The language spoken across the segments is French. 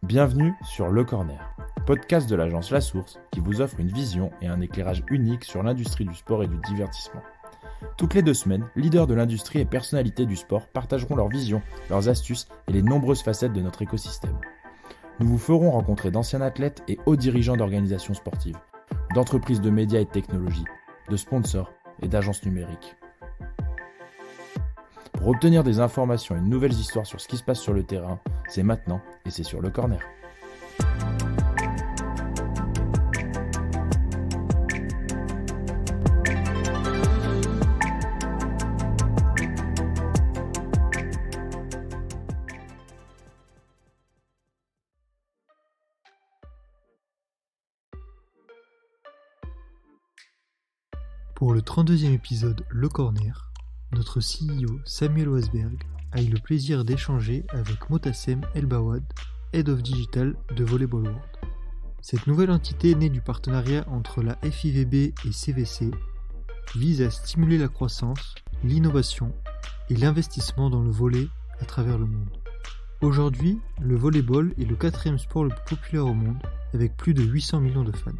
Bienvenue sur Le Corner, podcast de l'agence La Source qui vous offre une vision et un éclairage unique sur l'industrie du sport et du divertissement. Toutes les 2 semaines, leaders de l'industrie et personnalités du sport partageront leurs visions, leurs astuces et les nombreuses facettes de notre écosystème. Nous vous ferons rencontrer d'anciens athlètes et hauts dirigeants d'organisations sportives, d'entreprises de médias et de technologies, de sponsors et d'agences numériques. Pour obtenir des informations et de nouvelles histoires sur ce qui se passe sur le terrain, c'est maintenant et c'est sur Le Corner. Pour le 32e épisode Le Corner, notre CEO Samuel Wasberg a eu le plaisir d'échanger avec Motassem Elbawad, Head of Digital de Volleyball World. Cette nouvelle entité née du partenariat entre la FIVB et CVC vise à stimuler la croissance, l'innovation et l'investissement dans le volley à travers le monde. Aujourd'hui, le volleyball est le 4e sport le plus populaire au monde avec plus de 800 millions de fans.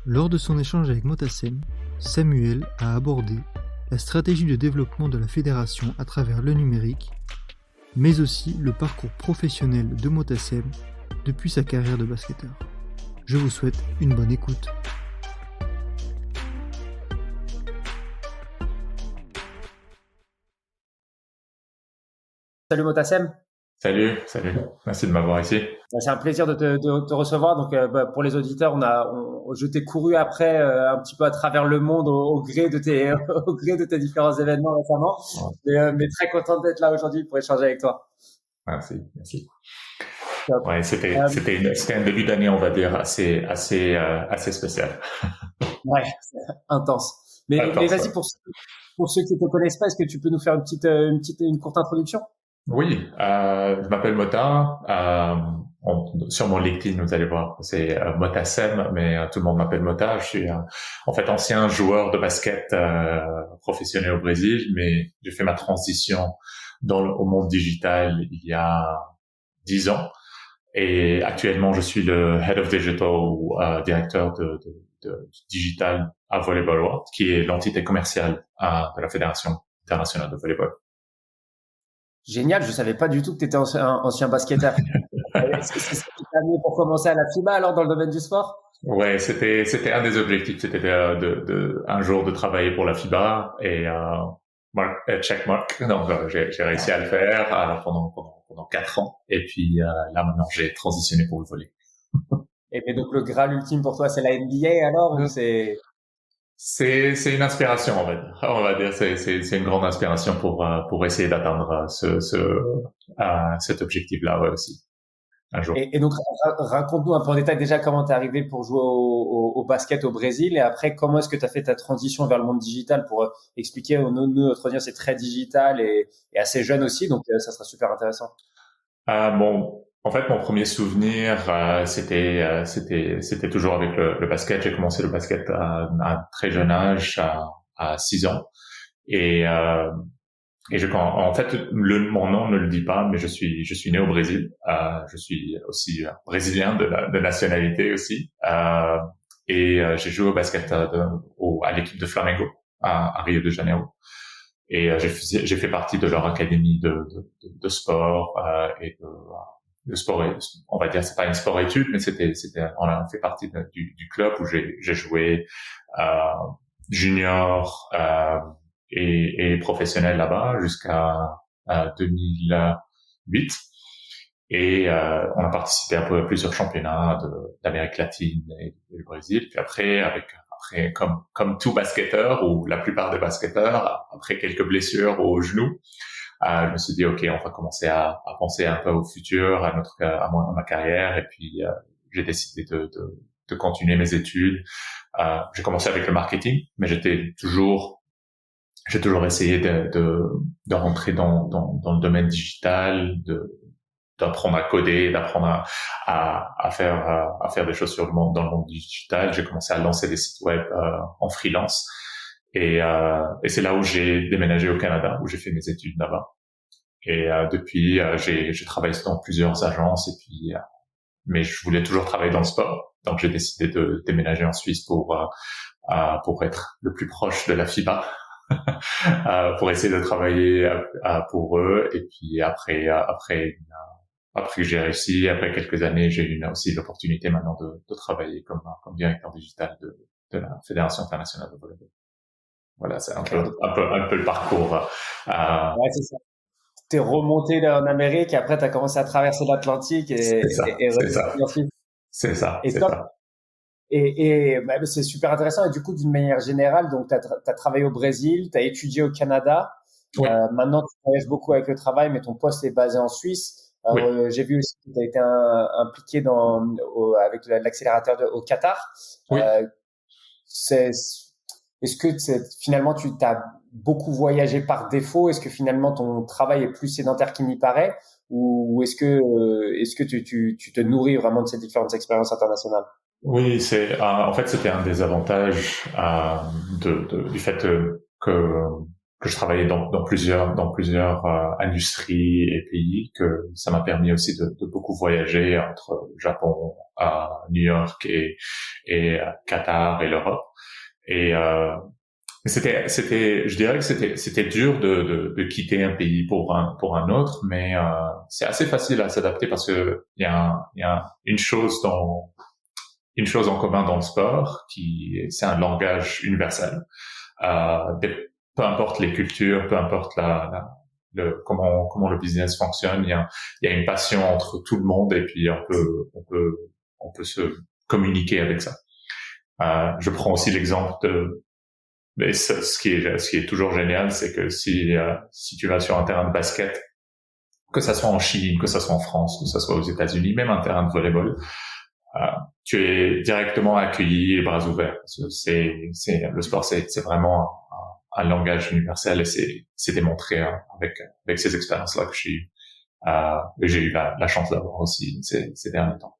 Lors de son échange avec Motassem, Samuel a abordé la stratégie de développement de la fédération à travers le numérique, mais aussi le parcours professionnel de Motassem depuis sa carrière de basketteur. Je vous souhaite une bonne écoute. Salut Motassem. Salut. Merci de m'avoir ici. C'est un plaisir de te recevoir. Donc, pour les auditeurs, je t'ai couru après un petit peu à travers le monde au gré de tes différents événements récemment. Mais très content d'être là aujourd'hui pour échanger avec toi. Merci. Ouais, c'était un début d'année, on va dire, assez spécial. Ouais, intense. Mais vas-y, pour ceux qui te connaissent pas, est-ce que tu peux nous faire une courte introduction? Oui, je m'appelle Mota. Sur mon LinkedIn, vous allez voir, c'est Motassem, mais tout le monde m'appelle Mota. Je suis en fait ancien joueur de basket professionnel au Brésil, mais j'ai fait ma transition au monde digital il y a 10 ans. Et actuellement, je suis le Head of Digital ou directeur de digital à Volleyball World, qui est l'entité commerciale de la Fédération internationale de volleyball. Génial, je savais pas du tout que tu étais ancien basketteur. C'est ce qui t'a amené pour commencer à la FIBA alors dans le domaine du sport? Ouais, c'était un des objectifs, c'était un jour de travailler pour la FIBA et checkmark. Donc j'ai réussi à le faire pendant 4 ans et puis là maintenant j'ai transitionné pour le volley. Et donc le Graal ultime pour toi c'est la NBA alors ou c'est une inspiration, on va dire, c'est une grande inspiration pour essayer d'atteindre cet objectif-là, ouais, aussi, un jour. Et donc, raconte-nous un peu en détail déjà comment t'es arrivé pour jouer au basket au Brésil et après, comment est-ce que t'as fait ta transition vers le monde digital pour expliquer notre audience est très digital et assez jeune aussi, donc ça sera super intéressant. En fait, mon premier souvenir, c'était toujours avec le basket. J'ai commencé le basket à un très jeune âge, à 6 ans. Et en fait, mon nom ne le dit pas, mais je suis né au Brésil. Je suis aussi brésilien de nationalité aussi. J'ai joué au basket à l'équipe de Flamengo à Rio de Janeiro. Et j'ai fait partie de leur académie de sport et le sport, on va dire, c'est pas une sport-étude, mais on a fait partie du club où j'ai joué junior et professionnel là-bas jusqu'à 2008. Et on a participé un peu à plusieurs championnats d'Amérique latine et du Brésil. Puis après, comme tout basketteur ou la plupart des basketteurs, après quelques blessures aux genoux, je me suis dit, OK, on va commencer à penser un peu au futur, à ma carrière. Et puis, j'ai décidé de continuer mes études. J'ai commencé avec le marketing, mais j'ai toujours essayé de rentrer dans le domaine digital, d'apprendre à coder, d'apprendre à faire des choses dans le monde digital. J'ai commencé à lancer des sites web en freelance. Et c'est là où j'ai déménagé au Canada, où j'ai fait mes études là-bas. Et depuis, j'ai travaillé dans plusieurs agences et puis mais je voulais toujours travailler dans le sport. Donc j'ai décidé de déménager en Suisse pour être le plus proche de la FIBA, pour essayer de travailler pour eux. Et puis après que j'ai réussi, après quelques années, j'ai eu aussi l'opportunité maintenant de travailler comme directeur digital de la Fédération internationale de volleyball. Voilà, c'est un peu le parcours. Ouais, c'est ça. T'es remonté en Amérique et après t'as commencé à traverser l'Atlantique et ensuite. C'est ça. Bah, c'est super intéressant. Et du coup, d'une manière générale, donc t'as travaillé au Brésil, t'as étudié au Canada. Oui. Maintenant, tu voyages beaucoup avec le travail, mais ton poste est basé en Suisse. Oui. J'ai vu aussi que tu as été impliqué avec l'accélérateur au Qatar. Oui. Est-ce que finalement tu t'as beaucoup voyagé par défaut? Est-ce que finalement ton travail est plus sédentaire qu'il n'y paraît, ou est-ce que tu te nourris vraiment de ces différentes expériences internationales? Oui, en fait c'était un des avantages du fait que je travaillais dans plusieurs industries et pays, que ça m'a permis aussi de beaucoup voyager entre Japon, New York et Qatar et l'Europe. Et je dirais que c'était dur de quitter un pays pour un autre, mais c'est assez facile à s'adapter parce que il y a une chose en commun dans le sport c'est un langage universel. Peu importe les cultures, peu importe comment le business fonctionne, il y a une passion entre tout le monde et puis on peut se communiquer avec ça. Je prends aussi l'exemple mais ce qui est toujours génial, c'est que si tu vas sur un terrain de basket, que ça soit en Chine, que ça soit en France, que ça soit aux États-Unis, même un terrain de volleyball, tu es directement accueilli les bras ouverts. Le sport, c'est vraiment un langage universel et c'est démontré avec ces expériences-là que j'ai eu la chance d'avoir aussi ces derniers temps.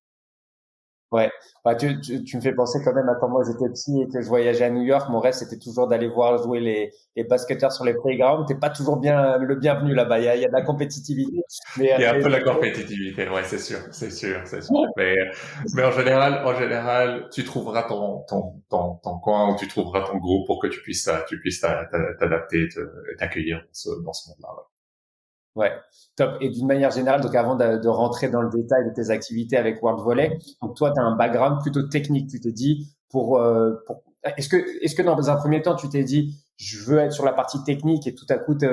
Ouais, bah tu me fais penser quand même à quand moi j'étais petit et que je voyageais à New York. Mon rêve c'était toujours d'aller voir jouer les basketteurs sur les playgrounds. T'es pas toujours le bienvenu là-bas. Il y a de la compétitivité. Il y a un peu de la compétitivité, ouais, c'est sûr. Mais en général, tu trouveras ton coin ou tu trouveras ton groupe pour que tu puisses t'adapter et t'accueillir dans ce monde-là. Ouais. Ouais, top. Et d'une manière générale, donc avant de rentrer dans le détail de tes activités avec World Volley, donc toi, tu as un background plutôt technique. Tu t'es dit est-ce que dans un premier temps, tu t'es dit je veux être sur la partie technique et tout à coup tu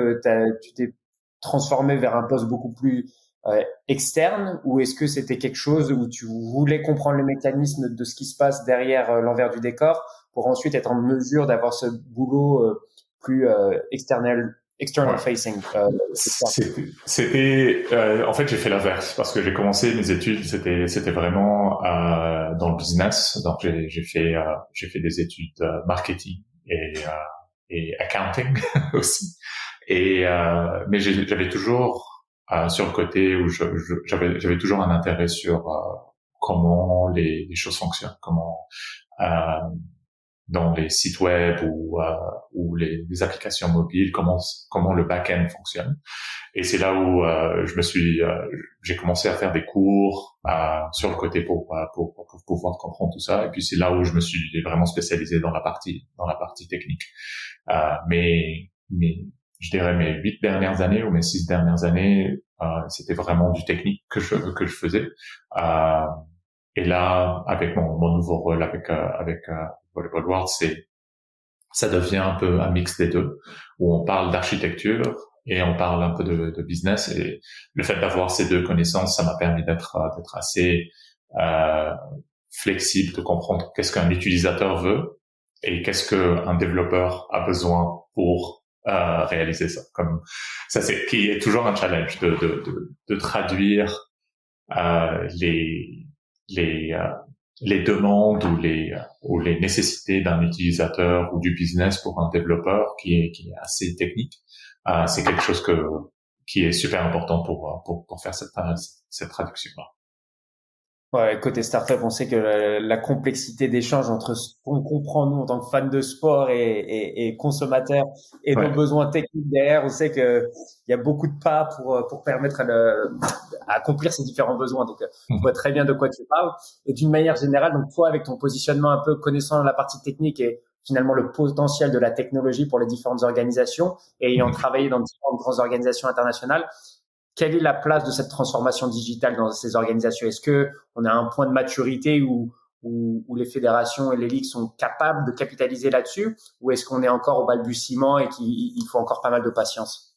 t'es transformé vers un poste beaucoup plus externe, ou est-ce que c'était quelque chose où tu voulais comprendre le mécanisme de ce qui se passe derrière l'envers du décor pour ensuite être en mesure d'avoir ce boulot plus external facing. En fait j'ai fait l'inverse parce que j'ai commencé mes études, c'était vraiment dans le business. Donc j'ai fait des études marketing et accounting aussi. Mais j'avais toujours sur le côté où j'avais toujours un intérêt sur comment les choses fonctionnent, comment dans les sites web ou les applications mobiles, comment le back-end fonctionne. Et c'est là où j'ai commencé à faire des cours sur le côté pour pouvoir comprendre tout ça. Et puis c'est là où je me suis vraiment spécialisé dans la partie technique. Mais je dirais mes 8 dernières années ou mes 6 dernières années, c'était vraiment du technique que je faisais. Et là, avec mon nouveau rôle avec Volleyball World, ça devient un peu un mix des deux, où on parle d'architecture et on parle un peu de business. Et le fait d'avoir ces deux connaissances, ça m'a permis d'être assez flexible, de comprendre qu'est-ce qu'un utilisateur veut et qu'est-ce qu'un développeur a besoin pour réaliser ça. Comme ça, qui est toujours un challenge de traduire les demandes ou les nécessités d'un utilisateur ou du business pour un développeur qui est assez technique. C'est quelque chose qui est super important pour faire cette traduction-là. Ouais, côté startup, on sait que la complexité d'échange entre ce qu'on comprend nous en tant que fans de sport et consommateurs et nos Ouais. besoins techniques derrière, on sait que il y a beaucoup de pas pour permettre à accomplir ces différents besoins. Donc, je vois Mhm. très bien de quoi tu parles. Et d'une manière générale, donc toi, avec ton positionnement un peu connaissant la partie technique et finalement le potentiel de la technologie pour les différentes organisations et ayant Mhm. travaillé dans différentes grandes organisations internationales, quelle est la place de cette transformation digitale dans ces organisations? Est-ce que on a un point de maturité où les fédérations et les ligues sont capables de capitaliser là-dessus, ou est-ce qu'on est encore au balbutiement et qu'il faut encore pas mal de patience?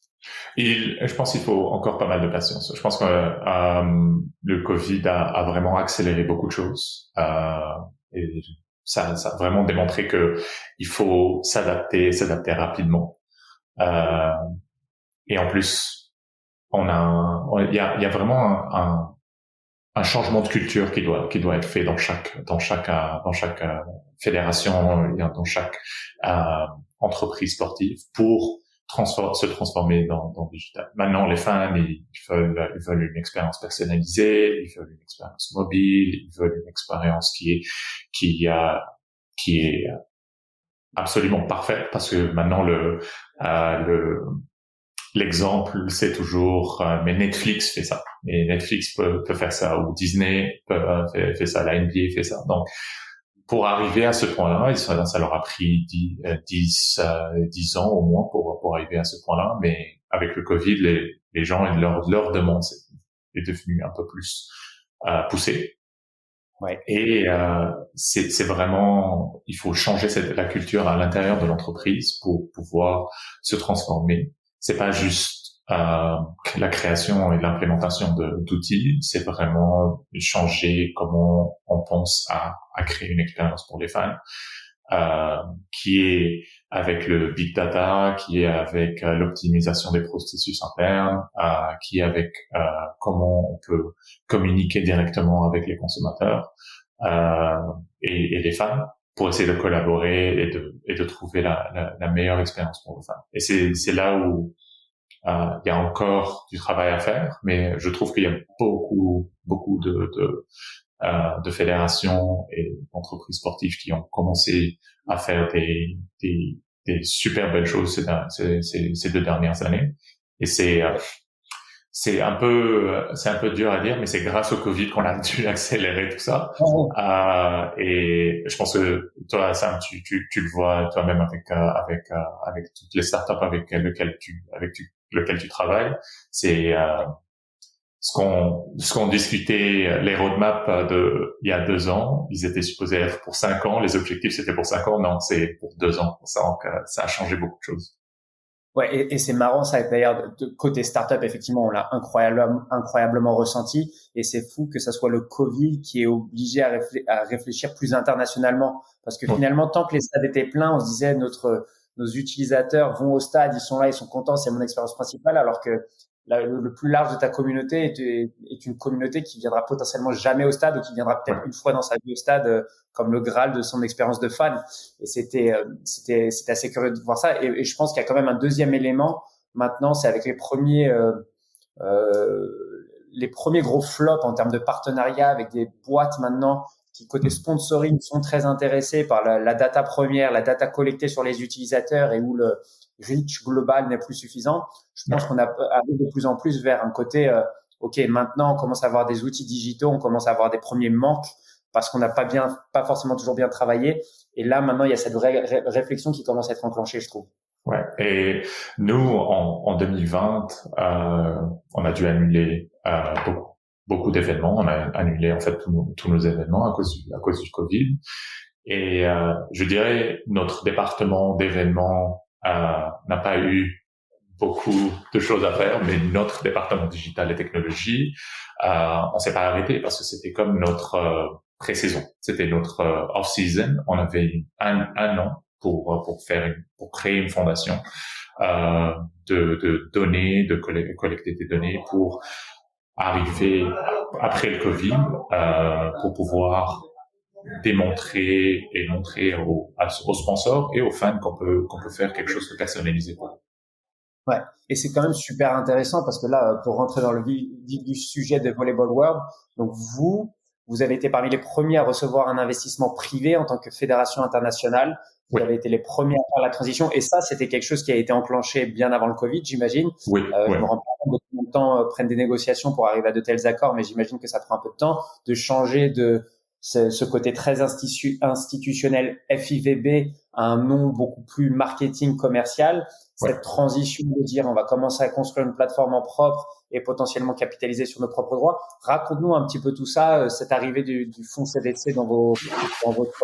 Je pense qu'il faut encore pas mal de patience. Je pense que le Covid a vraiment accéléré beaucoup de choses. Et ça a vraiment démontré que il faut s'adapter rapidement. Euh, et en plus, il y a vraiment un changement de culture qui doit être fait dans chaque fédération, dans chaque euh, entreprise sportive pour se transformer dans le digital. Maintenant, les fans, ils veulent une expérience personnalisée, ils veulent une expérience mobile, ils veulent une expérience qui euh, qui est absolument parfaite parce que maintenant l'exemple, c'est toujours, mais Netflix fait ça. Et Netflix peut faire ça, ou Disney fait ça, la NBA fait ça. Donc, pour arriver à ce point-là, ça leur a pris 10 ans au moins pour arriver à ce point-là. Mais avec le Covid, les gens, leur demande est devenue un peu plus poussée. Ouais. Et c'est vraiment, il faut changer la culture à l'intérieur de l'entreprise pour pouvoir se transformer. C'est pas juste la création et l'implémentation d'outils, c'est vraiment changer comment on pense à créer une expérience pour les fans, qui est avec le big data, qui est avec l'optimisation des processus internes, qui est avec comment on peut communiquer directement avec les consommateurs euh, et les fans pour essayer de collaborer et de trouver la meilleure expérience pour les fans. Et c'est là où il y a encore du travail à faire, mais je trouve qu'il y a beaucoup de fédérations et d'entreprises sportives qui ont commencé à faire des super belles choses ces 2 dernières années. Et c'est un peu dur à dire, mais c'est grâce au Covid qu'on a dû accélérer tout ça. Et je pense que toi, Sam, tu le vois toi-même avec toutes les startups avec lequel tu travailles. C'est ce qu'on discutait, les roadmaps il y a 2 ans, ils étaient supposés être pour 5 ans. Les objectifs c'était pour 5 ans, non, c'est pour 2 ans. Donc ça a changé beaucoup de choses. Ouais, et c'est marrant ça d'ailleurs côté startup effectivement on l'a incroyablement ressenti et c'est fou que ça soit le Covid qui est obligé à réfléchir plus internationalement parce que Ouais. finalement tant que les stades étaient pleins on se disait nos utilisateurs vont au stade, ils sont là, ils sont contents, c'est mon expérience principale alors que le plus large de ta communauté est une communauté qui viendra potentiellement jamais au stade ou qui viendra Ouais. peut-être une fois dans sa vie au stade comme le Graal de son expérience de fan. Et c'était assez curieux de voir ça. Et je pense qu'il y a quand même un deuxième élément maintenant, c'est avec euh, les premiers gros flops en termes de partenariat avec des boîtes maintenant qui côté sponsoring sont très intéressés par la data première, la data collectée sur les utilisateurs et où le reach global n'est plus suffisant. Je pense qu'on arrive de plus en plus vers un côté ok, maintenant on commence à avoir des outils digitaux, on commence à avoir des premiers manques parce qu'on n'a pas forcément toujours bien travaillé. Et là, maintenant, il y a cette vraie réflexion qui commence à être enclenchée, je trouve. Ouais. Et nous, en 2020, on a dû annuler beaucoup d'événements. On a annulé en fait tous nos événements à cause du Covid. Et je dirais notre département d'événements n'a pas eu beaucoup de choses à faire, mais notre département digital et technologie, on s'est pas arrêté parce que c'était comme notre pré-saison, c'était notre off-season. On avait un an pour créer une fondation, de données, de collecter des données pour arriver après le Covid, pour pouvoir démontrer et montrer aux sponsors et aux fans qu'on peut faire quelque chose de personnalisé pour eux. Ouais. Et c'est quand même super intéressant parce que là, pour rentrer dans le vif du sujet de Volleyball World, donc vous, vous avez été parmi les premiers à recevoir un investissement privé en tant que fédération internationale. Vous avez été les premiers à faire la transition. Et ça, c'était quelque chose qui a été enclenché bien avant le Covid, j'imagine. Oui. Je me rends pas compte de combien de temps prennent des négociations pour arriver à de tels accords, mais j'imagine que ça prend un peu de temps de changer de ce côté très institutionnel FIVB à un nom beaucoup plus marketing commercial. Cette transition de dire on va commencer à construire une plateforme en propre et potentiellement capitaliser sur nos propres droits. Raconte-nous un petit peu tout ça, cette arrivée du fonds CVC dans votre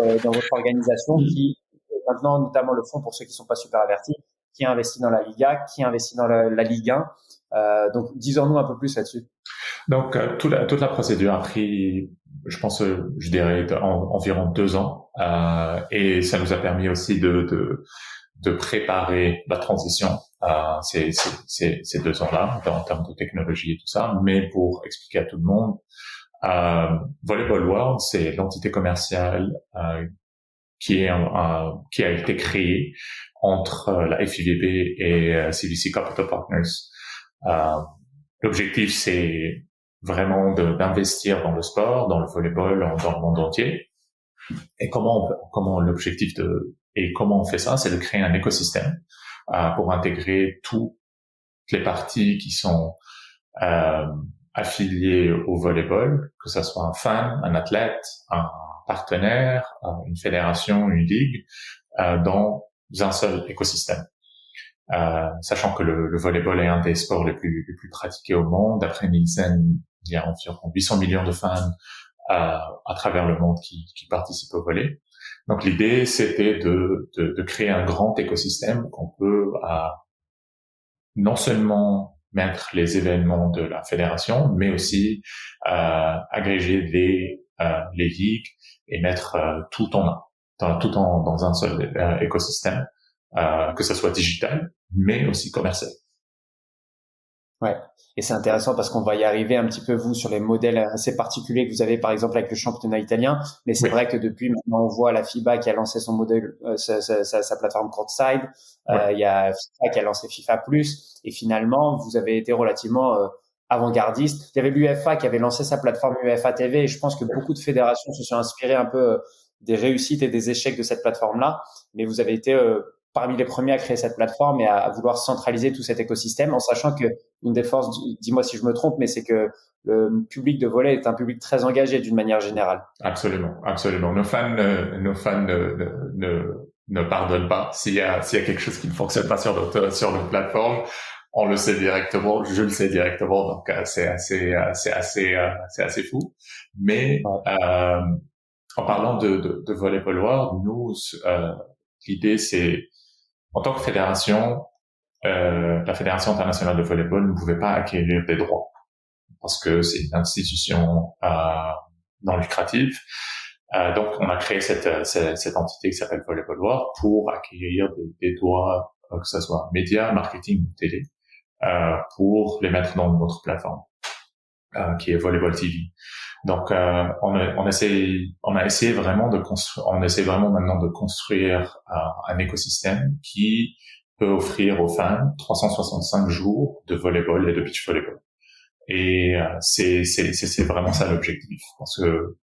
organisation qui maintenant, notamment le fonds pour ceux qui sont pas super avertis, qui a investi dans la Liga, qui a investi dans la Ligue 1. Donc, dis-en-nous un peu plus là-dessus. Donc, toute la procédure a pris, je pense, je dirais environ 2 ans, et ça nous a permis aussi de préparer la transition ces 2 ans-là en termes de technologie et tout ça. Mais pour expliquer à tout le monde, Volleyball World, c'est l'entité commerciale qui a été créée entre la FIVB et CVC Capital Partners. L'objectif, c'est vraiment d'investir dans le sport, dans le volleyball, dans le monde entier. Et comment on fait ça, c'est de créer un écosystème pour intégrer toutes les parties qui sont affiliées au volleyball, que ça soit un fan, un athlète, un partenaire, une fédération, une ligue, dans un seul écosystème. Sachant que le volleyball est un des sports les plus pratiqués au monde. D'après Nielsen, il y a environ 800 millions de fans à travers le monde qui participent au volley. Donc l'idée, c'était de créer un grand écosystème qu'on peut non seulement mettre les événements de la fédération, mais aussi agréger les ligues et mettre tout dans un seul écosystème, que ce soit digital, mais aussi commercial. Ouais. Et c'est intéressant parce qu'on va y arriver un petit peu, vous, sur les modèles assez particuliers que vous avez, par exemple, avec le championnat italien. Mais c'est vrai que depuis maintenant, on voit la FIBA qui a lancé son modèle, sa plateforme courtside. Il y a FIFA qui a lancé FIFA Plus. Et finalement, vous avez été relativement avant-gardiste. Il y avait l'UEFA qui avait lancé sa plateforme UEFA TV. Et je pense que beaucoup de fédérations se sont inspirées un peu des réussites et des échecs de cette plateforme-là. Mais vous avez été parmi les premiers à créer cette plateforme et à vouloir centraliser tout cet écosystème, en sachant que une des forces, dis-moi si je me trompe, mais c'est que le public de volley est un public très engagé d'une manière générale. Absolument. Nos fans ne pardonnent pas s'il y a quelque chose qui ne fonctionne pas sur notre plateforme. On le sait directement, je le sais directement, donc c'est assez fou. Mais en parlant de Volleyball World, nous, l'idée c'est, en tant que fédération, la Fédération internationale de volleyball ne pouvait pas acquérir des droits parce que c'est une institution non lucrative. Donc, on a créé cette entité qui s'appelle Volleyball World pour acquérir des droits, que ce soit médias, marketing ou télé, pour les mettre dans notre plateforme, qui est Volleyball TV. Donc, on essaie vraiment maintenant de construire un écosystème qui peut offrir aux fans 365 jours de volleyball et de beach volleyball. Et c'est vraiment ça l'objectif, parce que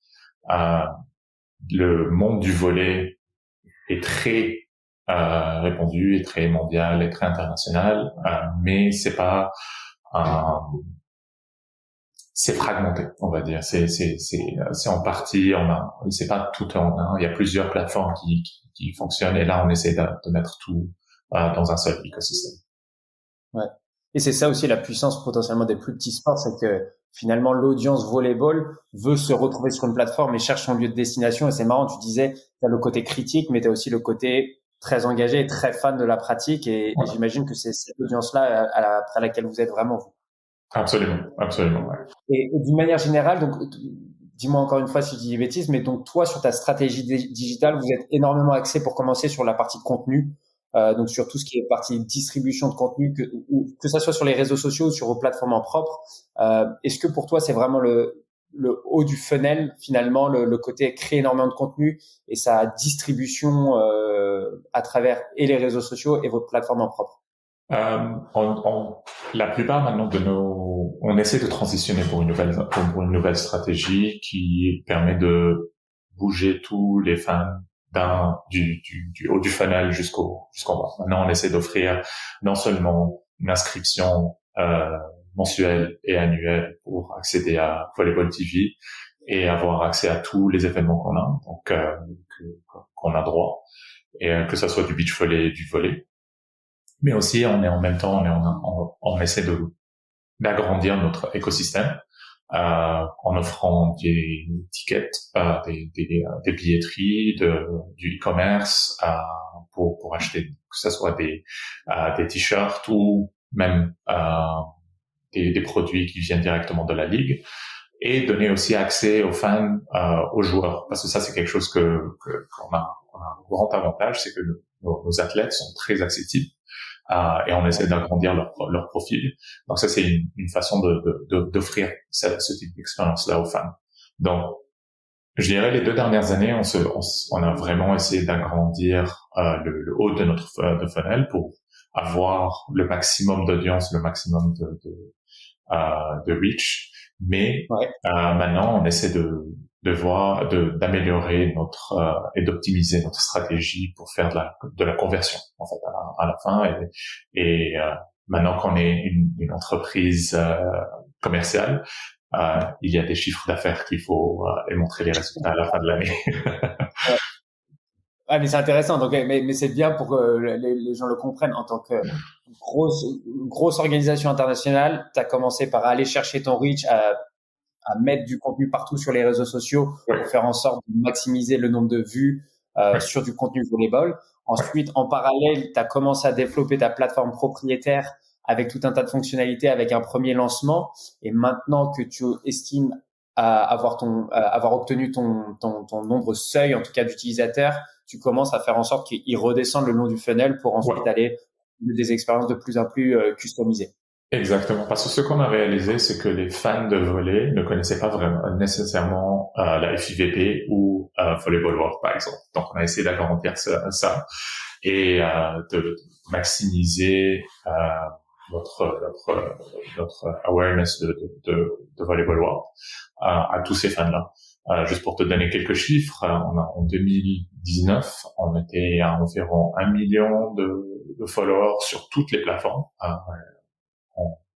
le monde du volley est très répandu, est très mondial, est très international, mais c'est pas c'est fragmenté, on va dire. C'est en partie, c'est pas tout en un. Il y a plusieurs plateformes qui fonctionnent et là, on essaie de mettre tout dans un seul écosystème. Ouais. Et c'est ça aussi la puissance potentiellement des plus petits sports, c'est que finalement, l'audience volleyball veut se retrouver sur une plateforme et cherche son lieu de destination. Et c'est marrant, tu disais, t'as le côté critique, mais t'as aussi le côté très engagé et très fan de la pratique. Et j'imagine que c'est cette audience-là à laquelle vous êtes vraiment, vous. Absolument, ouais. Et d'une manière générale, donc, dis-moi encore une fois si je dis des bêtises, mais donc toi, sur ta stratégie digitale, vous êtes énormément axé pour commencer sur la partie contenu, donc sur tout ce qui est partie distribution de contenu, que ça soit sur les réseaux sociaux ou sur vos plateformes en propre. Est-ce que pour toi, c'est vraiment le haut du funnel, finalement, le côté créer énormément de contenu et sa distribution à travers et les réseaux sociaux et votre plateforme en propre? La plupart maintenant de on essaie de transitionner pour une nouvelle stratégie qui permet de bouger tous les fans du haut du funnel jusqu'en bas. Maintenant, on essaie d'offrir non seulement une inscription mensuelle et annuelle pour accéder à Volleyball TV et avoir accès à tous les événements qu'on a, donc qu'on a droit, et que ça soit du beach volley et du volley. Mais aussi, on essaie d'agrandir notre écosystème en offrant des tickets, des billetteries, du e-commerce pour acheter, que ce soit des t-shirts ou même des produits qui viennent directement de la ligue, et donner aussi accès aux fans, aux joueurs, parce que ça c'est quelque chose qu'on a un grand avantage, c'est que nos athlètes sont très accessibles. Et on essaie d'agrandir leur profil. Donc ça, c'est une façon d'offrir ce type d'expérience-là aux fans. Donc, je dirais les 2 dernières années, on a vraiment essayé d'agrandir le haut de notre funnel pour avoir le maximum d'audience, le maximum de reach. Mais maintenant, on essaie d'améliorer et d'optimiser notre stratégie pour faire de la conversion en fait à la fin, et maintenant qu'on est une entreprise commerciale, il y a des chiffres d'affaires qu'il faut et montrer les résultats à la fin de l'année. Ah, mais c'est intéressant. Donc, mais c'est bien pour que les gens le comprennent. En tant que grosse organisation internationale, tu as commencé par aller chercher ton reach, à mettre du contenu partout sur les réseaux sociaux pour faire en sorte de maximiser le nombre de vues sur du contenu volleyball. Ensuite, en parallèle, tu as commencé à développer ta plateforme propriétaire avec tout un tas de fonctionnalités, avec un premier lancement. Et maintenant que tu estimes avoir obtenu ton nombre seuil, en tout cas d'utilisateurs, tu commences à faire en sorte qu'ils redescendent le long du funnel pour ensuite aller des expériences de plus en plus customisées. Exactement, parce que ce qu'on a réalisé, c'est que les fans de volley ne connaissaient pas vraiment nécessairement la FIVP ou Volleyball World, par exemple. Donc, on a essayé d'agrandir ça et de maximiser notre awareness de Volleyball World à tous ces fans-là. Juste pour te donner quelques chiffres, en 2019, on était à environ 1 million de followers sur toutes les plateformes.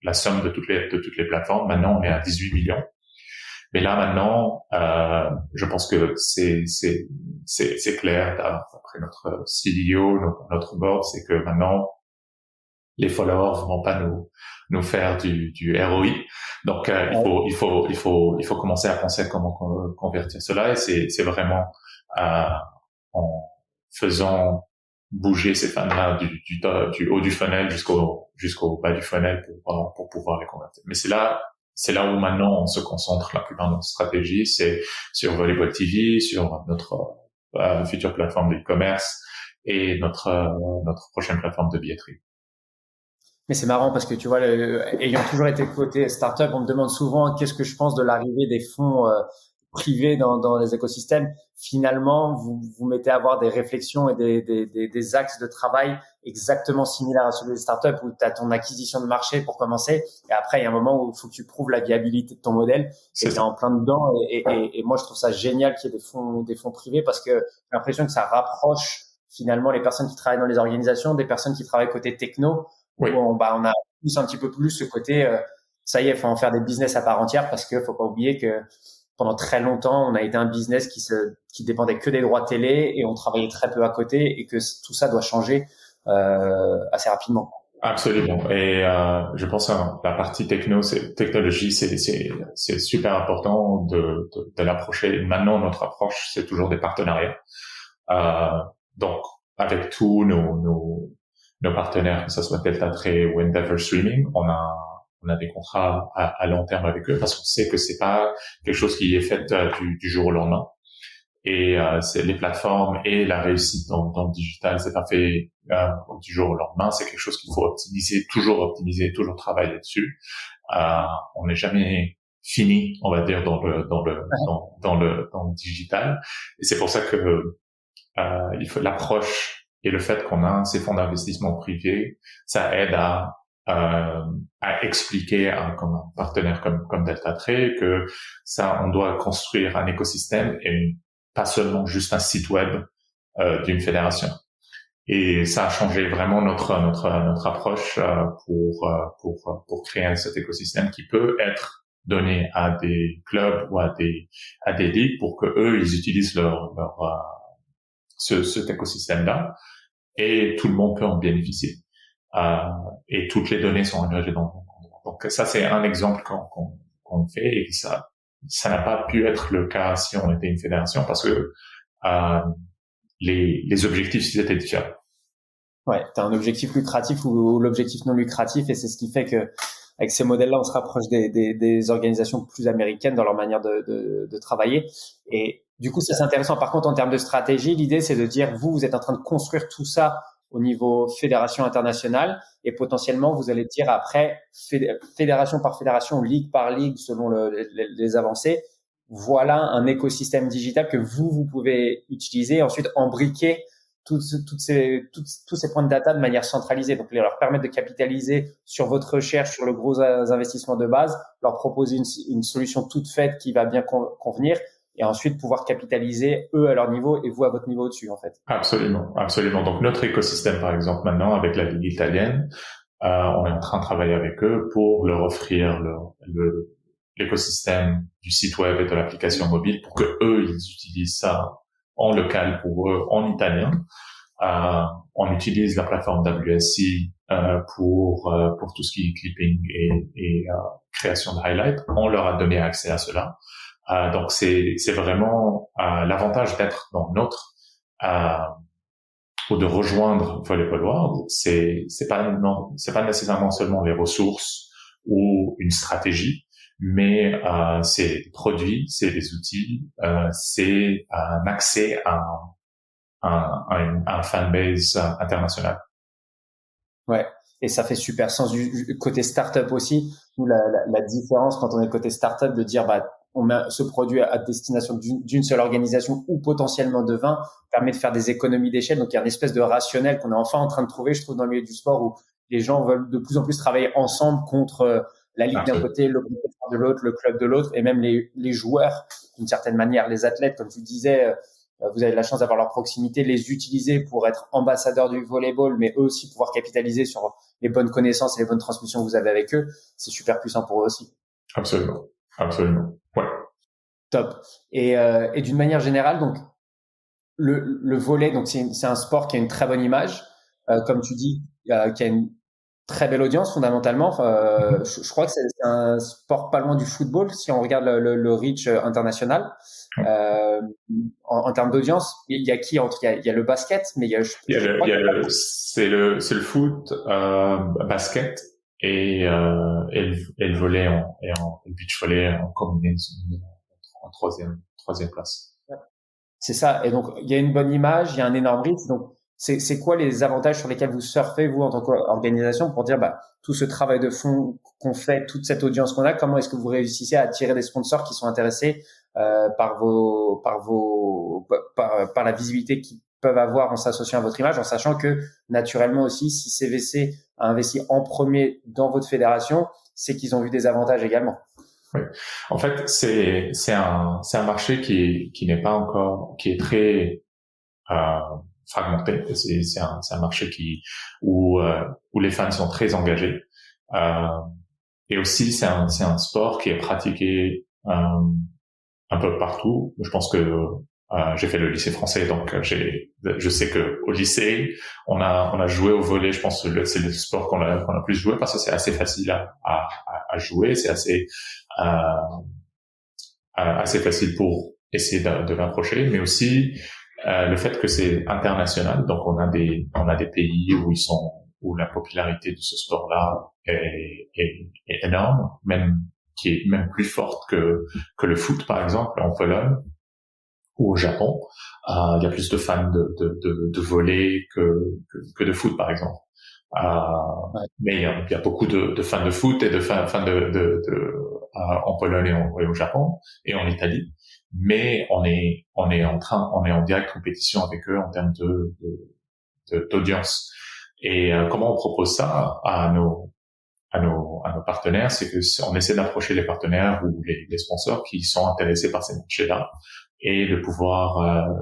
La somme de toutes les plateformes. Maintenant, on est à 18 millions. Mais là, maintenant, je pense que c'est clair, après notre CEO, notre board, c'est que maintenant, les followers vont pas nous faire du ROI. Donc, il faut commencer à penser à comment convertir cela. Et c'est vraiment en faisant bouger ces fans-là du haut du funnel jusqu'au bas du funnel pour pouvoir les convertir. Mais c'est là où maintenant on se concentre la plupart de notre stratégie, c'est sur Volleyball TV, sur notre future plateforme de e-commerce et notre prochaine plateforme de billetterie. Mais c'est marrant parce que tu vois, ayant toujours été côté startup, on me demande souvent qu'est-ce que je pense de l'arrivée des fonds privés dans les écosystèmes. Finalement, vous mettez à avoir des réflexions et des axes de travail exactement similaires à ceux des startups où tu as ton acquisition de marché pour commencer, et après il y a un moment où il faut que tu prouves la viabilité de ton modèle, et t'es en plein dedans, et moi je trouve ça génial qu'il y ait des fonds privés, parce que j'ai l'impression que ça rapproche finalement les personnes qui travaillent dans les organisations des personnes qui travaillent côté techno, où on a tous un petit peu plus ce côté ça y est, faut en faire des business à part entière, parce que faut pas oublier que pendant très longtemps, on a été un business qui dépendait que des droits télé, et on travaillait très peu à côté, et que tout ça doit changer assez rapidement. Absolument. Et je pense que la partie technologie, c'est super important de l'approcher. Maintenant, notre approche, c'est toujours des partenariats. Donc, avec tous nos partenaires, que ce soit Delta Tray ou Endeavor Streaming, on a des contrats à long terme avec eux, parce qu'on sait que c'est pas quelque chose qui est fait du jour au lendemain. Et c'est les plateformes et la réussite dans le digital, c'est pas fait du jour au lendemain. C'est quelque chose qu'il faut optimiser, toujours travailler dessus. On n'est jamais fini, on va dire, dans le digital. Et c'est pour ça que il faut l'approche et le fait qu'on a ces fonds d'investissement privés, ça aide à à expliquer comme un partenaire comme Delta Trade que ça, on doit construire un écosystème et pas seulement juste un site web d'une fédération. Et ça a changé vraiment notre approche pour créer cet écosystème qui peut être donné à des clubs ou à des ligues pour que eux ils utilisent cet écosystème-là et tout le monde peut en bénéficier. Et toutes les données sont engagées dans le monde. Donc ça c'est un exemple qu'on fait et ça n'a pas pu être le cas si on était une fédération parce que les objectifs ils étaient différents. Ouais, t'as un objectif lucratif ou l'objectif non lucratif et c'est ce qui fait que avec ces modèles-là, on se rapproche des organisations plus américaines dans leur manière de travailler. Et du coup, ça c'est intéressant. Par contre, en termes de stratégie, l'idée c'est de dire vous êtes en train de construire tout ça au niveau fédération internationale et potentiellement vous allez dire après fédération par fédération, ligue par ligue selon les avancées. Voilà un écosystème digital que vous pouvez utiliser et ensuite embriquer tous ces points de data de manière centralisée. Donc, leur permettre de capitaliser sur votre recherche, sur le gros investissement de base, leur proposer une solution toute faite qui va bien convenir et ensuite pouvoir capitaliser eux à leur niveau et vous à votre niveau au-dessus, en fait. Absolument, absolument. Donc, notre écosystème, par exemple, maintenant, avec la Ligue italienne, on est en train de travailler avec eux pour leur offrir l'écosystème du site web et de l'application mobile pour que eux, ils utilisent ça en local pour eux, en italien. On utilise la plateforme WSC pour tout ce qui est clipping et création de highlights. On leur a donné accès à cela. Donc c'est vraiment l'avantage d'être dans notre ou de rejoindre Volleyball World. C'est pas nécessairement seulement les ressources ou une stratégie, mais c'est des produits, c'est des outils, c'est un accès à un fanbase international. Ouais, et ça fait super sens du côté startup aussi. Nous, la différence quand on est côté startup de dire on met ce produit à destination d'une seule organisation ou potentiellement de 20 permet de faire des économies d'échelle. Donc il y a une espèce de rationnel qu'on est enfin en train de trouver, je trouve, dans le milieu du sport où les gens veulent de plus en plus travailler ensemble contre la ligue d'un côté, le compétiteur de l'autre, le club de l'autre, et même les joueurs d'une certaine manière, les athlètes, comme tu disais, vous avez la chance d'avoir leur proximité, les utiliser pour être ambassadeurs du volleyball, mais eux aussi pouvoir capitaliser sur les bonnes connaissances et les bonnes transmissions que vous avez avec eux, c'est super puissant pour eux aussi. Absolument, absolument, ouais. Top. Et d'une manière générale, donc le volley, donc c'est un sport qui a une très bonne image, comme tu dis, qui a une très belle audience fondamentalement. Je crois que c'est un sport pas loin du football si on regarde le reach international. En termes d'audience, il y a qui entre il y a le basket, mais c'est le foot, basket et le volley et le beach volley en combinaison en troisième place. C'est ça. Et donc il y a une bonne image, il y a un énorme reach. Donc c'est quoi les avantages sur lesquels vous surfez, vous, en tant qu'organisation, pour dire, tout ce travail de fond qu'on fait, toute cette audience qu'on a, comment est-ce que vous réussissez à attirer des sponsors qui sont intéressés par la visibilité qu'ils peuvent avoir en s'associant à votre image, en sachant que, naturellement aussi, si CVC a investi en premier dans votre fédération, c'est qu'ils ont vu des avantages également. Oui. En fait, c'est un marché qui n'est pas encore, qui est très, fragmenté. C'est un marché où les fans sont très engagés. Et aussi, c'est un sport qui est pratiqué, un peu partout. Je pense que, j'ai fait le lycée français, donc je sais que au lycée, on a joué au volley. Je pense que c'est le sport qu'on a plus joué parce que c'est assez facile à jouer. C'est assez facile pour essayer de l'approcher, mais aussi, le fait que c'est international, donc on a des pays où la popularité de ce sport-là est énorme, qui est même plus forte que le foot, par exemple, en Pologne ou au Japon. Il y a plus de fans de volley que de foot, par exemple. Mais il y a beaucoup de fans de foot et de fans en Pologne et au Japon et en Italie. Mais on est en direct compétition avec eux en termes d'audience. Et comment on propose ça à nos partenaires, c'est que on essaie d'approcher les partenaires ou les sponsors qui sont intéressés par ces marchés-là et de pouvoir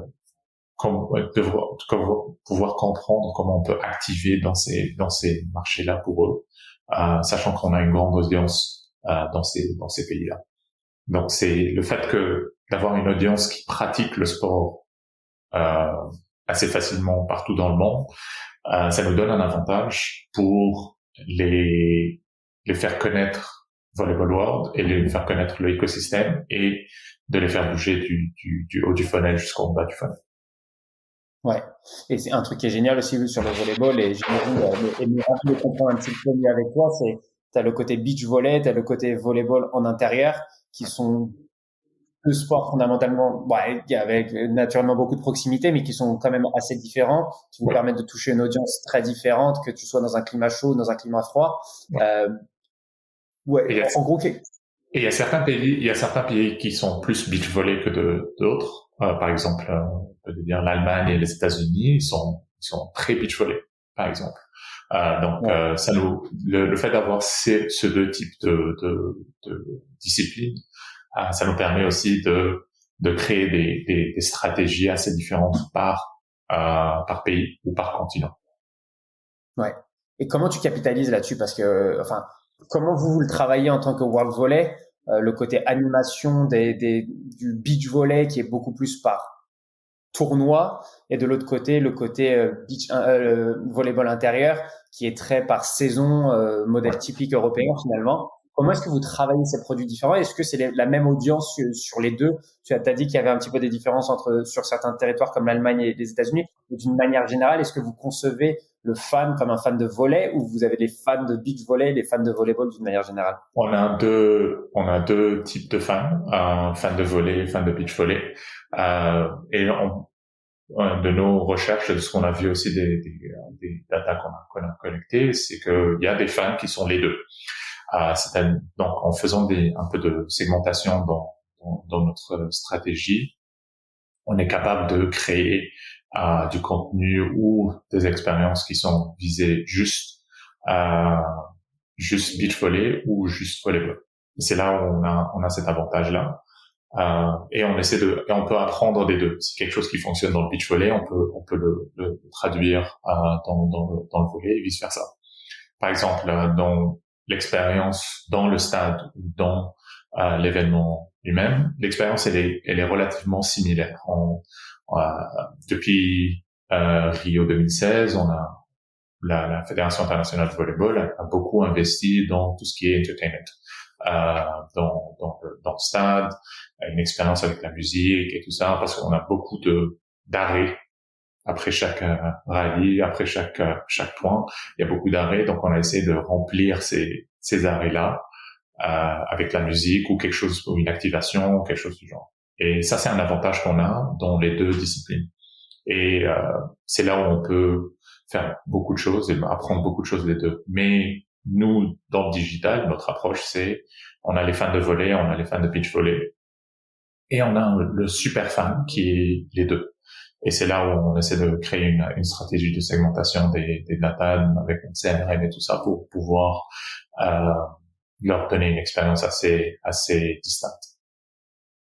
pouvoir comprendre comment on peut activer dans ces marchés-là pour eux, sachant qu'on a une grande audience dans ces pays-là. Donc c'est le fait d'avoir une audience qui pratique le sport assez facilement partout dans le monde, ça nous donne un avantage pour les faire connaître Volleyball World et les faire connaître l'écosystème et de les faire bouger du haut du funnel jusqu'au bas du funnel. Ouais. Et c'est un truc qui est génial aussi sur le volleyball, et j'imagine, de comprendre un petit peu mieux avec toi, c'est, t'as le côté beach volley, t'as le côté volleyball en intérieur, qui sont deux sports fondamentalement, avec naturellement beaucoup de proximité, mais qui sont quand même assez différents, qui vous permettent de toucher une audience très différente, que tu sois dans un climat chaud, dans un climat froid. En gros, et il y a certains pays qui sont plus beach volley que d'autres. Par exemple, on peut dire l'Allemagne et les États-Unis, ils sont très beach volley, par exemple. Ça le fait d'avoir ces deux types de disciplines, ça nous permet aussi de créer des stratégies assez différentes par pays ou par continent. Ouais. Et comment tu capitalises là-dessus? Parce que, comment vous le travaillez en tant que World Volley? Le côté animation du beach volley qui est beaucoup plus par tournoi, et de l'autre côté le côté volleyball intérieur qui est très par saison, modèle typique européen finalement. Comment est-ce que vous travaillez ces produits différents? Est-ce que c'est la même audience sur les deux? Tu as dit qu'il y avait un petit peu des différences sur certains territoires comme l'Allemagne et les États-Unis. Mais d'une manière générale, est-ce que vous concevez le fan comme un fan de volley, ou vous avez des fans de beach volley et des fans de volleyball d'une manière générale? On a deux types de fans, fans de volley, fans de beach volley. Et de nos recherches, de ce qu'on a vu aussi des data qu'on a collectées, c'est qu'il y a des fans qui sont les deux. Donc, en faisant un peu de segmentation dans notre stratégie, on est capable de créer du contenu ou des expériences qui sont visées juste beach volley ou juste volleyball. C'est là où on a cet avantage-là. Et on peut apprendre des deux. Si quelque chose qui fonctionne dans le beach volley, on peut le traduire dans le volley et vice versa. Par exemple, dans l'expérience dans le stade ou dans l'événement lui-même, l'expérience elle est relativement similaire. Depuis Rio 2016, on a la Fédération internationale de volleyball a beaucoup investi dans tout ce qui est entertainment, dans le stade, une expérience avec la musique et tout ça, parce qu'on a beaucoup d'arrêts après chaque rallye, après chaque point, il y a beaucoup d'arrêts, donc on a essayé de remplir ces arrêts-là avec la musique ou quelque chose, ou une activation, quelque chose du genre. Et ça, c'est un avantage qu'on a dans les deux disciplines. Et c'est là où on peut faire beaucoup de choses et apprendre beaucoup de choses des deux. Mais nous, dans le digital, notre approche, c'est on a les fans de volley, on a les fans de beach volley, et on a le super fan qui est les deux. Et c'est là où on essaie de créer une stratégie de segmentation des data avec une CRM et tout ça pour pouvoir leur donner une expérience assez distincte.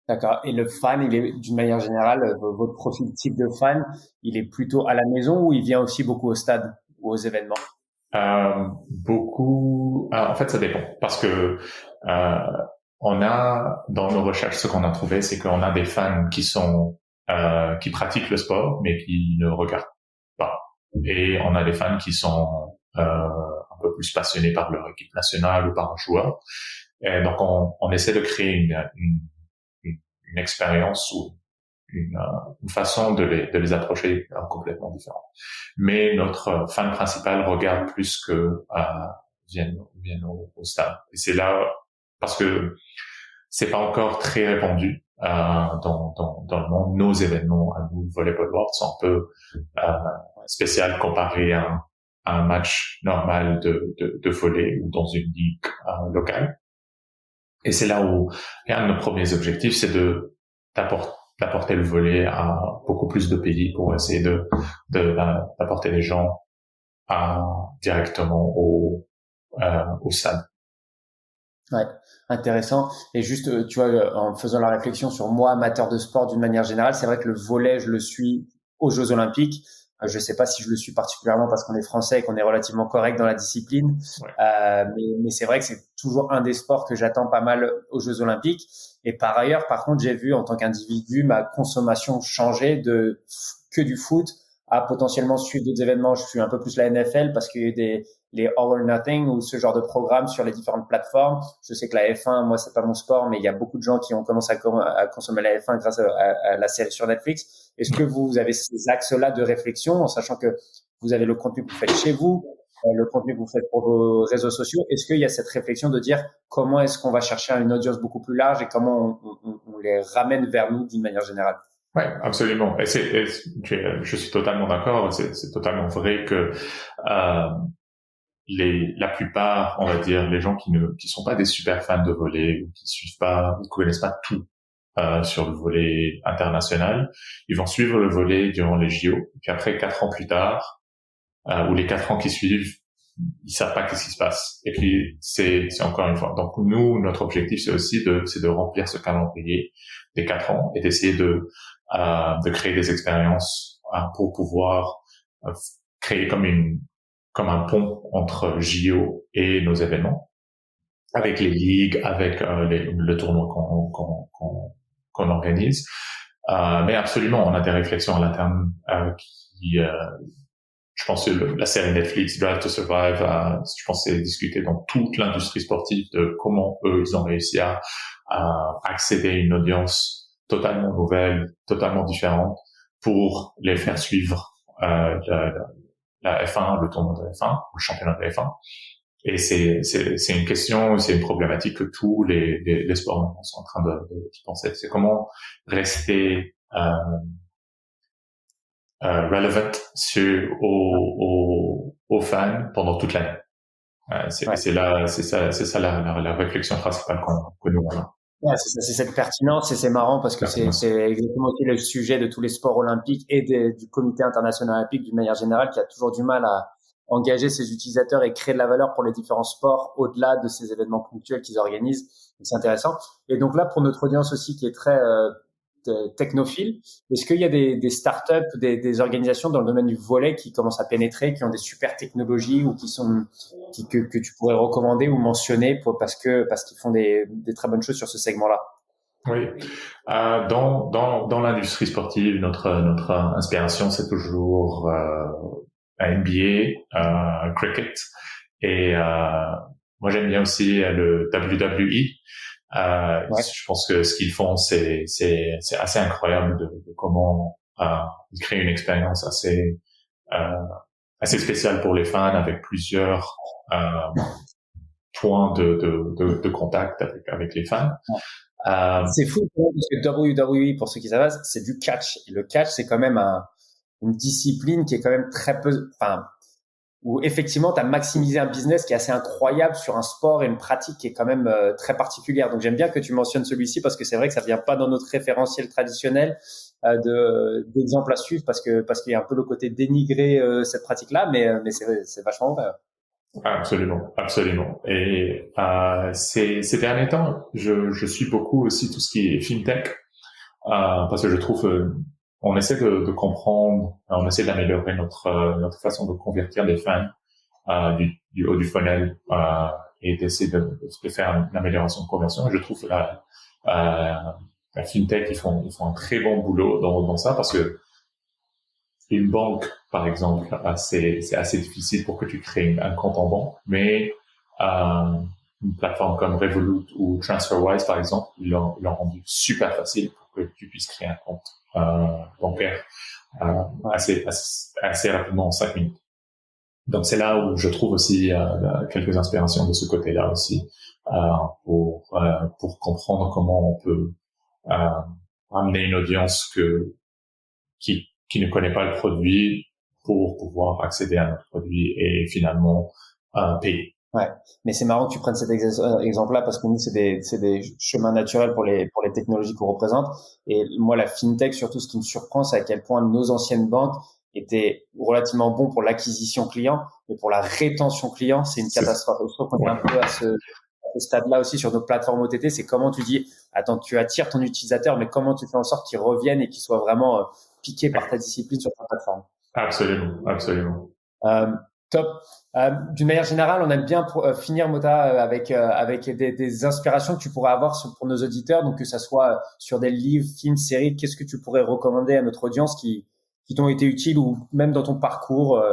D'accord. Et le fan, il est, d'une manière générale, votre profil type de fan, il est plutôt à la maison, ou il vient aussi beaucoup au stade ou aux événements? Beaucoup. En fait, ça dépend, parce que on a dans nos recherches, ce qu'on a trouvé, c'est qu'on a des fans qui pratiquent le sport mais qui ne regardent pas, et on a des fans qui sont un peu plus passionnés par leur équipe nationale ou par un joueur. Et donc on essaie de créer une expérience ou une façon de les approcher complètement différente. Mais notre fan principal regarde plus que viennent au stade. Et c'est là, parce que c'est pas encore très répandu dans le monde. Nos événements à nous, Volleyball World, sont un peu spécial comparé à un match normal de volley ou dans une ligue locale. Et c'est là où un de nos premiers objectifs, c'est d'apporter le volley à beaucoup plus de pays pour essayer d'apporter les gens directement au au stade. Ouais, intéressant. Et juste, tu vois, en faisant la réflexion sur moi, amateur de sport d'une manière générale, c'est vrai que le volley, je le suis aux Jeux Olympiques. Je sais pas si je le suis particulièrement parce qu'on est français et qu'on est relativement correct dans la discipline. Ouais. Mais c'est vrai que c'est toujours un des sports que j'attends pas mal aux Jeux Olympiques. Et par ailleurs, par contre, j'ai vu en tant qu'individu ma consommation changer de que du foot à potentiellement suivre d'autres événements. Je suis un peu plus la NFL parce qu'il y a eu les All or Nothing ou ce genre de programme sur les différentes plateformes. Je sais que la F1, moi, c'est pas mon sport, mais il y a beaucoup de gens qui ont commencé à consommer la F1 grâce à la série sur Netflix. Est-ce que vous avez ces axes-là de réflexion, en sachant que vous avez le contenu que vous faites chez vous, le contenu que vous faites pour vos réseaux sociaux? Est-ce qu'il y a cette réflexion de dire comment est-ce qu'on va chercher une audience beaucoup plus large et comment on les ramène vers nous d'une manière générale? Ouais, absolument. Je suis totalement d'accord. C'est totalement vrai que la plupart, on va dire, les gens qui sont pas des super fans de volley ou qui suivent pas, ne connaissent pas tout sur le volley international, ils vont suivre le volley durant les JO. Puis après, 4 ans plus tard, ou les 4 ans qui suivent, ils savent pas qu'est-ce qui se passe. Et puis c'est encore une fois. Donc nous, notre objectif, c'est aussi de remplir ce calendrier des 4 ans et d'essayer de créer des expériences pour pouvoir créer comme un pont entre JO et nos événements, avec les ligues, avec le tournoi qu'on organise. Mais absolument, on a des réflexions à l'interne qui je pense que la série Netflix Drive to Survive, je pense que c'est discuté dans toute l'industrie sportive de comment eux ils ont réussi à accéder à une audience totalement nouvelle, totalement différente, pour les faire suivre la F1, le tournoi de F1, le championnat de F1. Et c'est une question, c'est une problématique que tous les sports sont en train de penser. C'est comment rester relevant aux fans pendant toute l'année. C'est ça la réflexion principale que nous avons. Ouais, c'est cette pertinence et c'est marrant parce que c'est exactement aussi le sujet de tous les sports olympiques et du comité international olympique d'une manière générale qui a toujours du mal à engager ses utilisateurs et créer de la valeur pour les différents sports au-delà de ces événements ponctuels qu'ils organisent. Donc, c'est intéressant. Et donc là, pour notre audience aussi qui est très technophile, est-ce qu'il y a des startups, des organisations dans le domaine du volley qui commencent à pénétrer, qui ont des super technologies ou que tu pourrais recommander ou mentionner parce qu'ils font des très bonnes choses sur ce segment-là? Oui, dans l'industrie sportive, notre inspiration c'est toujours NBA, cricket et moi j'aime bien aussi le WWE. Je pense que ce qu'ils font, c'est assez incroyable de comment ils créent une expérience assez spéciale pour les fans avec plusieurs points de contact avec les fans. C'est fou parce que WWE, pour ceux qui savent, c'est du catch. Et le catch, c'est quand même une discipline qui est quand même très peu, où effectivement, tu as maximisé un business qui est assez incroyable sur un sport et une pratique qui est quand même très particulière. Donc, j'aime bien que tu mentionnes celui-ci parce que c'est vrai que ça vient pas dans notre référentiel traditionnel d'exemple à suivre parce qu'il y a un peu le côté dénigré cette pratique-là, mais c'est vachement vrai. Absolument. Et ces derniers temps, je suis beaucoup aussi tout ce qui est fintech parce que je trouve on essaie de comprendre, on essaie d'améliorer notre façon de convertir les fans du haut du funnel et d'essayer de faire une amélioration de conversion. Je trouve la fintech ils font un très bon boulot dans ça parce que une banque par exemple c'est assez difficile pour que tu crées un compte en banque, mais une plateforme comme Revolut ou TransferWise par exemple ils l'ont rendu super facile pour que tu puisses créer un compte bancaire assez rapidement en 5 minutes. Donc c'est là où je trouve aussi quelques inspirations de ce côté-là aussi pour comprendre comment on peut amener une audience qui ne connaît pas le produit pour pouvoir accéder à notre produit et finalement payer. Ouais, mais c'est marrant que tu prennes cet exemple-là parce que nous c'est des chemins naturels pour les technologies qu'on représente. Et moi la fintech surtout ce qui me surprend c'est à quel point nos anciennes banques était relativement bon pour l'acquisition client, mais pour la rétention client, c'est une catastrophe. Je trouve qu'on est un peu à ce stade-là aussi sur nos plateformes OTT, c'est comment tu dis, attends, tu attires ton utilisateur, mais comment tu fais en sorte qu'il revienne et qu'il soit vraiment piqué par ta discipline sur ta plateforme. Absolument. Top. D'une manière générale, on aime bien finir, Mota, avec des inspirations que tu pourrais avoir pour nos auditeurs, donc que ça soit sur des livres, films, séries. Qu'est-ce que tu pourrais recommander à notre audience qui t'ont été utiles ou même dans ton parcours,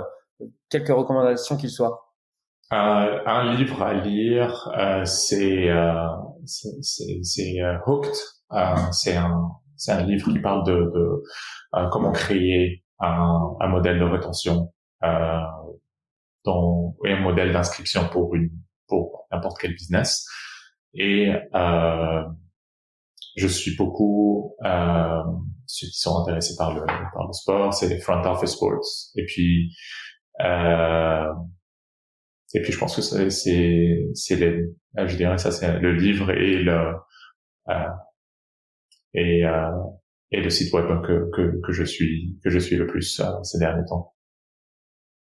quelques recommandations qu'il soit. Un livre à lire, c'est Hooked. C'est un livre qui parle de comment créer un modèle de rétention, et un modèle d'inscription pour n'importe quel business. Et je suis beaucoup ceux qui sont intéressés par le sport, c'est les front office sports. Et puis je pense que je dirais ça, c'est le livre et le site web que je suis le plus ces derniers temps.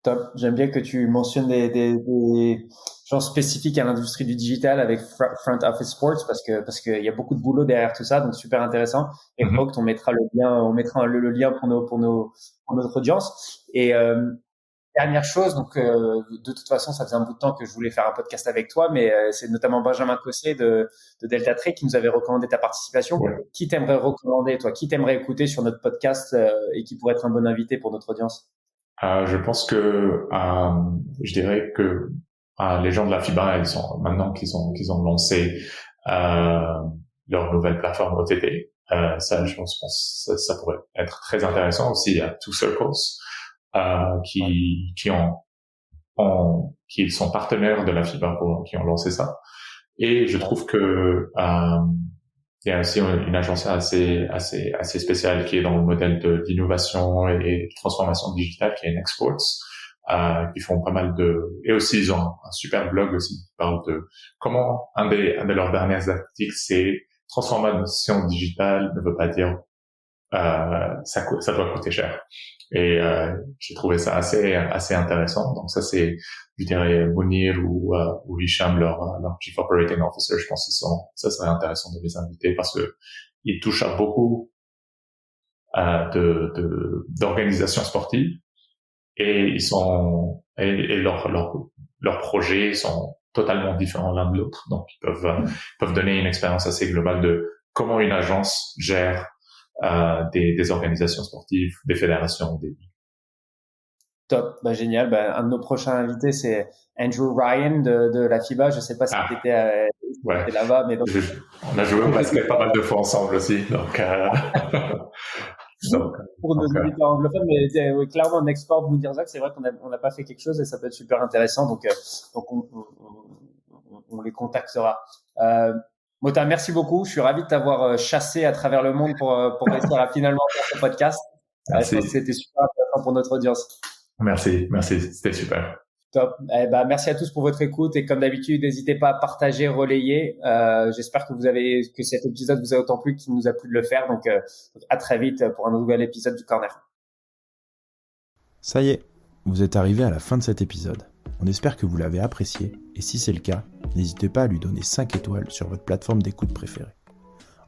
Top. J'aime bien que tu mentionnes des gens spécifiques à l'industrie du digital avec Front Office Sports parce que y a beaucoup de boulot derrière tout ça, donc super intéressant. Et on mettra le lien pour notre audience. Et dernière chose, donc de toute façon, ça faisait un bout de temps que je voulais faire un podcast avec toi, mais c'est notamment Benjamin Cossé de Delta Trade qui nous avait recommandé ta participation. Ouais. Qui t'aimerais recommander, toi? Qui t'aimerais écouter sur notre podcast et qui pourrait être un bon invité pour notre audience? Je pense que je dirais que les gens de la FIBA, maintenant qu'ils ont lancé leur nouvelle plateforme OTT, ça, je pense, ça pourrait être très intéressant aussi. Il y a Two Circles qui sont partenaires de la FIBA qui ont lancé ça. Et je trouve que il y a aussi une agence assez spéciale qui est dans le modèle d'innovation et de transformation digitale, qui est Nexports, qui font pas mal et aussi ils ont un super blog aussi qui parle de comment un de leurs derniers articles, c'est transformation digitale ne veut pas dire ça doit coûter cher. Et j'ai trouvé ça assez intéressant. Donc ça, c'est, je dirais, Mounir ou Hicham, leur Chief Operating Officer. Je pense que ça serait intéressant de les inviter parce que ils touchent à beaucoup d'organisations sportives et leurs projets sont totalement différents l'un de l'autre. Donc ils peuvent donner une expérience assez globale de comment une agence gère des organisations sportives, des fédérations, des ligues. Top, génial. Un de nos prochains invités, c'est Andrew Ryan de la FIBA. Je sais pas si tu étais là-bas, mais donc... on a joué au basket pas mal de fois ensemble aussi, donc. Pour nos auditeurs anglophones, mais clairement, Nexport, Mounirzac, c'est vrai qu'on n'a pas fait quelque chose et ça peut être super intéressant, donc on les contactera. Mota, merci beaucoup. Je suis ravi de t'avoir chassé à travers le monde pour réussir à finalement faire ce podcast. Je pense que c'était super intéressant pour notre audience. Merci. C'était super. Top. Merci à tous pour votre écoute et comme d'habitude, n'hésitez pas à partager, relayer. J'espère que cet épisode vous a autant plu qu'il nous a plu de le faire. Donc à très vite pour un nouvel épisode du Corner. Ça y est, vous êtes arrivé à la fin de cet épisode. On espère que vous l'avez apprécié et si c'est le cas, n'hésitez pas à lui donner 5 étoiles sur votre plateforme d'écoute préférée.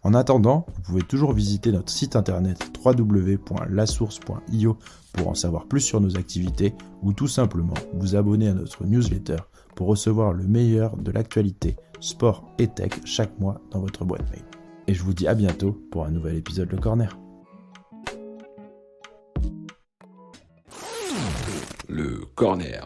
En attendant, vous pouvez toujours visiter notre site internet www.lasource.io pour en savoir plus sur nos activités ou tout simplement vous abonner à notre newsletter pour recevoir le meilleur de l'actualité, sport et tech chaque mois dans votre boîte mail. Et je vous dis à bientôt pour un nouvel épisode Le Corner. Le Corner.